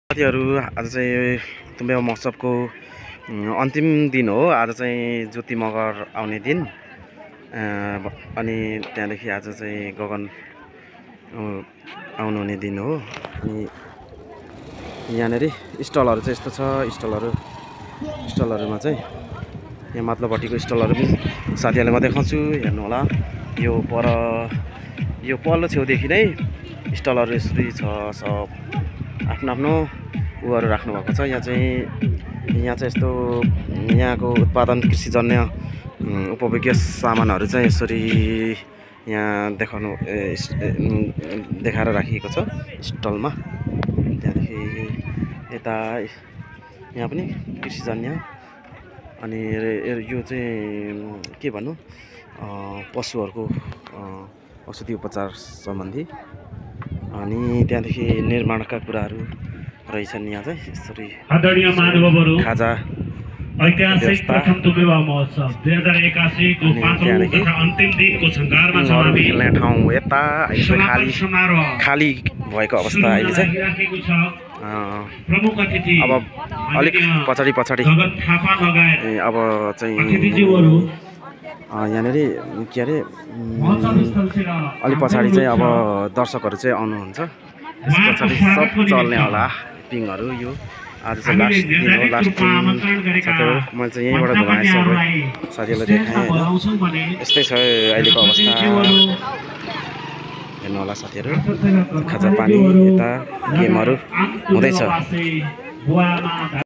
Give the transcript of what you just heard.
साथीहरु आज चाहिँ तुम्बेवा महोत्सवको अन्तिम दिन हो। आज चाहिँ ज्योति मगर आउने दिन अनि त्यहाँदेखि आज चाहिँ गगन आउनु हुने दिन हो। अनि यहाँनेर स्टलहरु चाहिँ यस्तो छ। स्टलहरुमा चाहिँ यहाँ माथिल्लोपट्टिको स्टलहरु पनि साथीहरुलाई म देखाउँछु, हेर्नु होला। यो पल्लो छेउदेखि नै स्टलहरु यसरी छ। सब आफ्नो उहरू राख्नु भएको छ। यहाँ चाहिँ यस्तो यहाँको उत्पादन कृषिजन्य उपभोग्य सामानहरु चाहिँ यसरी यहाँ देखाएर राखिएको छ स्टलमा। त्यहाँदेखि यता यहाँ पनि कृषिजन्य अनि यो चाहिँ के भन्नु पशुहरुको औषधि उपचार सम्बन्धी। अनि त्यहाँदेखि निर्माणका कुराहरु रहेछन्। यहाँ चाहिँ यसरी आदरणीय महानुभावहरु, खाजा ऐतिहासिक प्रथम तुम्बेवा महोत्सव 2081 को 5औं तथा अन्तिम दिनको संगारमा समावेश खेल्ने ठाउँ यता खाली भएको अवस्था अहिले चाहिँ। प्रमुख अतिथि अब अलिक पछाडी जगत थापा लगायत अब चाहिँ अतिथिज्यूहरु यहाँनेरि के अरे अलि पछाडी चाहिँ अब दर्शकहरु चाहिँ आउनुहुन्छ। त्यस पछाडी सब चल्ने होला पिङहरु। यो आज चाहिँ लास्ट दिन हो। लास्ट दिन साथीहरु मैले चाहिँ यहीँबाट घुमाएँ सबै साथीहरुलाई देखाएँ हैन। यस्तै छ अहिलेको अवस्था, हेर्नु होला साथीहरु। खाजा पानी यता गेमहरु हुँदैछ।